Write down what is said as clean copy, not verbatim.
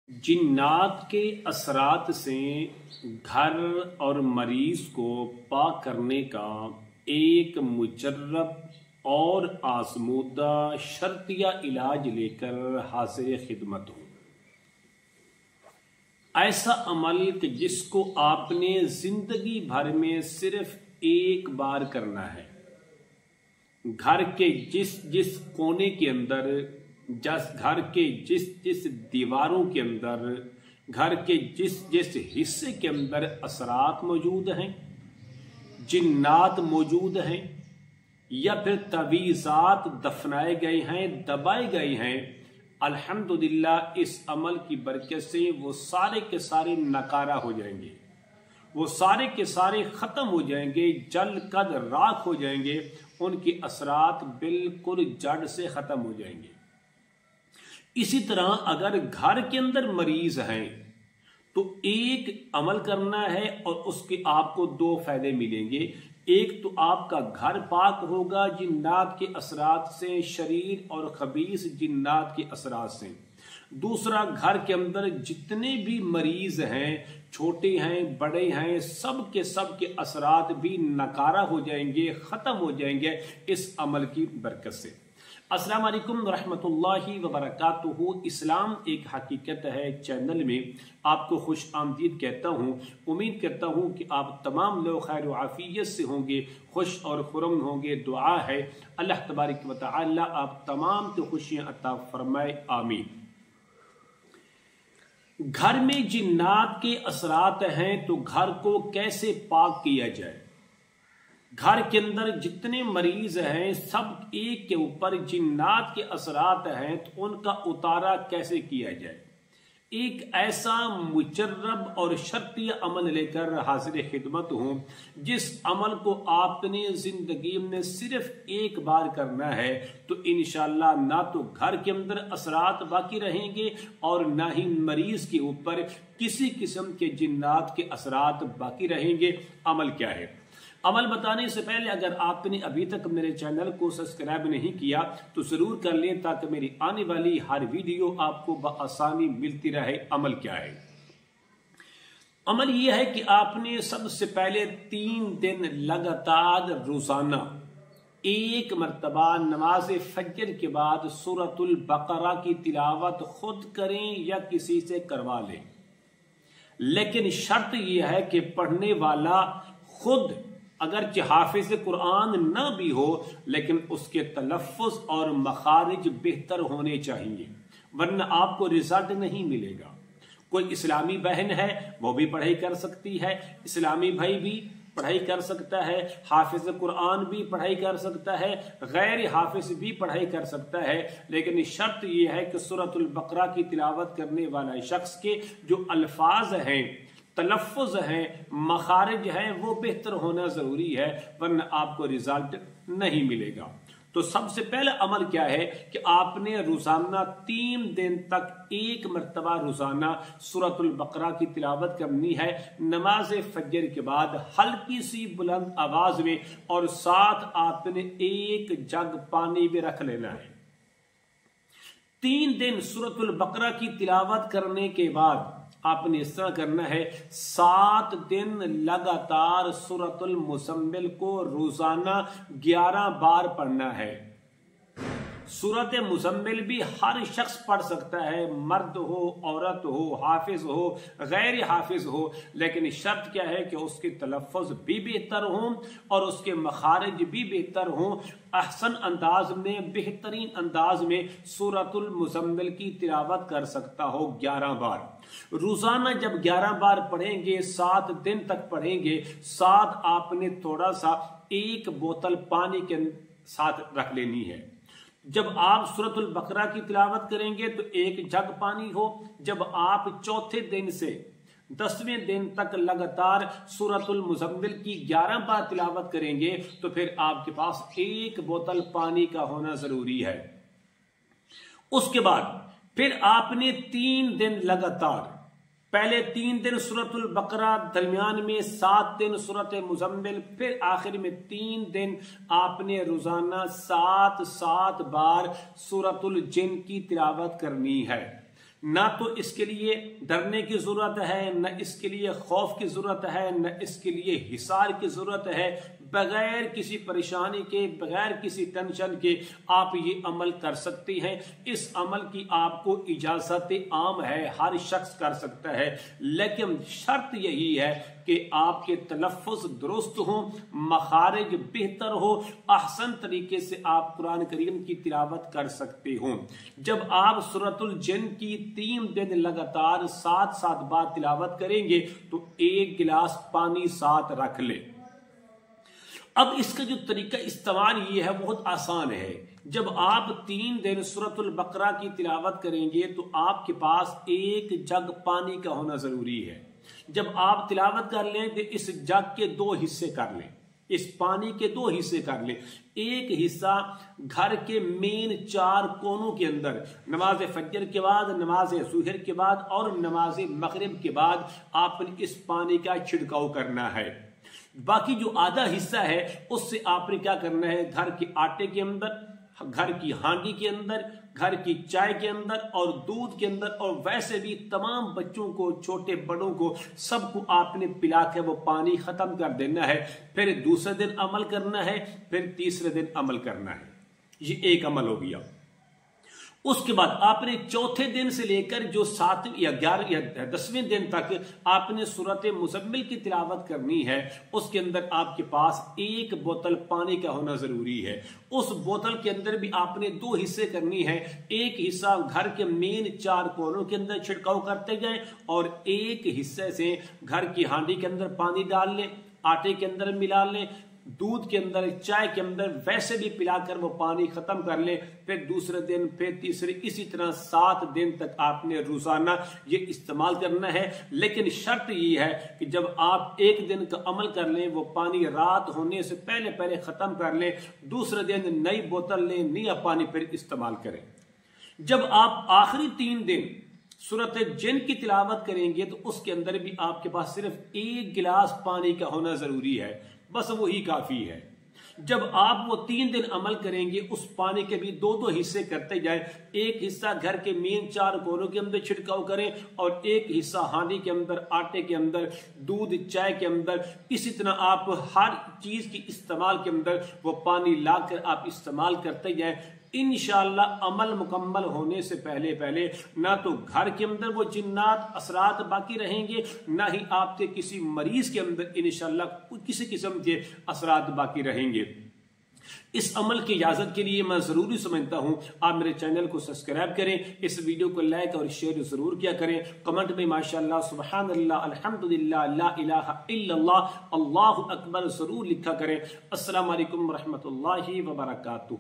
जिन्नात के असरात से घर और मरीज को पाक करने का एक मुजर्रब और आजमूदा शर्तिया इलाज लेकर हाजिर खिदमत हूँ। ऐसा अमल कि जिसको आपने जिंदगी भर में सिर्फ एक बार करना है। घर के जिस जिस कोने के अंदर, घर के जिस जिस दीवारों के अंदर, घर के जिस जिस हिस्से के अंदर असरात मौजूद हैं, जिन्नात मौजूद हैं या फिर तवीज़ात दफनाए गए हैं, दबाए गए हैं, अल्हम्दुलिल्लाह इस अमल की बरकत से वो सारे के सारे नकारा हो जाएंगे, वो सारे के सारे ख़त्म हो जाएंगे, जल कद राख हो जाएंगे, उनके असरात बिल्कुल जड़ से ख़त्म हो जाएंगे। इसी तरह अगर घर के अंदर मरीज हैं तो एक अमल करना है और उसके आपको दो फायदे मिलेंगे। एक तो आपका घर पाक होगा जिन्नात के असरात से, शरीर और खबीस जिन्नात के असरात से। दूसरा, घर के अंदर जितने भी मरीज हैं, छोटे हैं, बड़े हैं, सब के असरात भी नकारा हो जाएंगे, खत्म हो जाएंगे इस अमल की बरकत से। अस्सलाम वालेकुम रहमतुल्लाहि व बरकातुहू। इस्लाम एक हकीकत है चैनल में आपको खुश आमदीद कहता हूँ। उम्मीद करता हूँ कि आप तमाम लोग खैर व आफियत से होंगे, खुश और खुरम होंगे। दुआ है अल्लाह तबारक व तआला आप तमाम को खुशियाँ अता फरमाए, आमीन। घर में जिन्नात के असरात हैं तो घर को कैसे पाक किया जाए। घर के अंदर जितने मरीज हैं सब एक के ऊपर जिन्नात के असरात हैं तो उनका उतारा कैसे किया जाए। एक ऐसा मुजर्रब और शर्तिया अमल लेकर हाजिर खिदमत हूँ जिस अमल को आपने जिंदगी में सिर्फ एक बार करना है तो इंशाअल्लाह ना तो घर के अंदर असरात बाकी रहेंगे और ना ही मरीज के ऊपर किसी किस्म के जिन्नात के असरात बाकी रहेंगे। अमल क्या है? अमल बताने से पहले अगर आपने अभी तक मेरे चैनल को सब्सक्राइब नहीं किया तो जरूर कर लें ताकि मेरी आने वाली हर वीडियो आपको बआसानी मिलती रहे। अमल क्या है? अमल यह है कि आपने सबसे पहले 3 दिन लगातार रोजाना एक मर्तबा नमाज फजर के बाद सूरतुल बकरा की तिलावत खुद करें या किसी से करवा लें, लेकिन शर्त यह है कि पढ़ने वाला खुद अगर हाफिज कुरान न भी हो लेकिन उसके तलफ़्फ़ुज़ और मखारिज बेहतर होने चाहिए, वरना आपको रिजल्ट नहीं मिलेगा। कोई इस्लामी बहन है वो भी पढ़ाई कर सकती है, इस्लामी भाई भी पढ़ाई कर सकता है, हाफिज कुरान भी पढ़ाई कर सकता है, गैर हाफिज भी पढ़ाई कर सकता है, लेकिन शर्त यह है कि सूरतुल बकरा की तिलावत करने वाला शख्स के जो अल्फाज हैं, तलफ़्फ़ुज़ हैं, मखारिज हैं, वो बेहतर होना जरूरी है, वरना आपको रिजल्ट नहीं मिलेगा। तो सबसे पहला अमल क्या है कि आपने रोजाना 3 दिन तक एक मर्तबा रोजाना सूरतुल बकरा की तिलावत करनी है नमाज फजर के बाद हल्की सी बुलंद आवाज में, और साथ आपने 1 जग पानी भी रख लेना है। 3 दिन सूरतुल बकरा की तिलावत करने के बाद आपने इस तरह करना है, 7 दिन लगातार सूरतुल मुज़म्मिल को रोजाना 11 बार पढ़ना है। सूरत मुज़म्मिल भी हर शख्स पढ़ सकता है, मर्द हो, औरत हो, हाफिज हो, गैर हाफिज हो, लेकिन शर्त क्या है कि उसके तलफ़्फ़ुज़ भी बेहतर हों और उसके मखारिज भी बेहतर हों। अहसन अंदाज में, बेहतरीन अंदाज में सूरतुल मुज़म्मिल की तिलावत कर सकता हो 11 बार। रोजाना जब 11 बार पढ़ेंगे, 7 दिन तक पढ़ेंगे, साथ आपने थोड़ा सा 1 बोतल पानी के साथ रख लेनी है। जब आप सूरतुल बकरा की तिलावत करेंगे तो 1 जग पानी हो। जब आप चौथे दिन से 10वें दिन तक लगातार सूरतुल मुज़म्मिल की 11 बार तिलावत करेंगे तो फिर आपके पास 1 बोतल पानी का होना जरूरी है। उसके बाद फिर आपने 3 दिन लगातार, पहले 3 दिन सूरतुल बकरा, दरमियान में 7 दिन सूरत मुज़म्मिल, फिर आखिर में 3 दिन आपने रोजाना 7 बार सूरतुल जिन की तिलावत करनी है। نہ تو اس کے لیے ڈرنے کی ضرورت ہے، نہ اس کے لیے خوف کی ضرورت ہے، نہ اس کے لیے حصار کی ضرورت ہے۔ بغیر کسی پریشانی کے، بغیر کسی ٹینشن کے آپ یہ عمل کر سکتے ہیں۔ اس عمل کی آپ کو اجازت عام ہے، ہر شخص کر سکتا ہے، لیکن شرط یہی ہے کہ آپ کے تلفظ درست ہوں، مخارج بہتر ہو، احسن طریقے سے آپ قرآن کریم کی تلاوت کر سکتے ہوں۔ جب آپ سورۃ الجن کی 3 دن لگاتار 7 بار تلاوت کریں گے تو 1 گلاس پانی ساتھ رکھ لیں۔ اب اس کا جو طریقہ استعمال یہ ہے بہت آسان ہے۔ جب آپ 3 دن سورۃ البقرہ کی تلاوت کریں گے تو آپ کے پاس 1 جگ پانی کا ہونا ضروری ہے۔ جب آپ تلاوت کر لیں تو اس جگ کے 2 حصے کر لیں، اس پانی کے 2 حصے کر لیں۔ ایک حصہ گھر کے مین 4 کونوں کے اندر نماز فجر کے بعد، نماز ظہر کے بعد اور نماز مغرب کے بعد آپ نے اس پانی کا چھڑکاؤ کرنا ہے۔ باقی جو آدھا حصہ ہے اس سے آپ نے کیا کرنا ہے، گھر کے آٹے کے اندر، گھر کی ہانڈی کے اندر، گھر کی چائے کے اندر اور دودھ کے اندر، اور ویسے بھی تمام بچوں کو، چھوٹے بڑوں کو، سب کو آپ نے پلا کے وہ پانی ختم کر دینا ہے۔ پھر دوسرے دن عمل کرنا ہے، پھر تیسرے دن عمل کرنا ہے۔ یہ ایک عمل ہو گیا۔ اس کے بعد آپ نے چوتھے دن سے لے کر جو 7ویں یا 11 یا 10ویں دن تک آپ نے سورۃ مزمل کی تلاوت کرنی ہے، اس کے اندر آپ کے پاس 1 بوتل پانی کا ہونا ضروری ہے۔ اس بوتل کے اندر بھی آپ نے 2 حصے کرنی ہے۔ ایک حصہ گھر کے مین 4 کونوں کے اندر چھڑکاؤ کرتے جائیں اور ایک حصے سے گھر کی ہانڈی کے اندر پانی ڈال لیں، آٹے کے اندر ملا لیں، دودھ کے اندر، چائے کے اندر، ویسے بھی پلا کر وہ پانی ختم کر لیں۔ پھر دوسرے دن، پھر تیسرے، اسی طرح 7 دن تک آپ نے روزانہ یہ استعمال کرنا ہے۔ لیکن شرط یہ ہے کہ جب آپ 1 دن کا عمل کر لیں، وہ پانی رات ہونے سے پہلے ختم کر لیں، دوسرے دن نئی بوتل لیں، نیا پانی پھر استعمال کریں۔ جب آپ آخری 3 دن سورۃ جن کی تلاوت کریں گے تو اس کے اندر بھی آپ کے پاس صرف 1 گلاس پانی کا ہونا ضروری ہے، بس وہی کافی ہے۔ جب آپ وہ 3 دن عمل کریں گے، اس پانی کے بھی 2 حصے کرتے جائیں۔ ایک حصہ گھر کے مین 4 کونوں کے اندر چھڑکاؤ کریں اور ایک حصہ ہانڈی کے اندر، آٹے کے اندر، دودھ، چائے کے اندر۔ اسی طرح آپ ہر چیز کی استعمال کے اندر وہ پانی لا کر آپ استعمال کرتے جائیں۔ انشاءاللہ عمل مکمل ہونے سے پہلے نہ تو گھر کے اندر وہ جنات اثرات باقی رہیں گے، نہ ہی آپ کے کسی مریض کے اندر انشاءاللہ کسی قسم کے اثرات باقی رہیں گے۔ اس عمل کی اجازت کے لیے میں ضروری سمجھتا ہوں آپ میرے چینل کو سبسکرائب کریں، اس ویڈیو کو لائک اور شیئر ضرور کیا کریں، کمنٹ میں ماشاءاللہ، سبحان اللہ، الحمدللہ، لا الہ الا اللہ، اللہ اکبر ضرور لکھا کریں۔ السلام علیکم ورحمۃ اللہ وبرکاتہ۔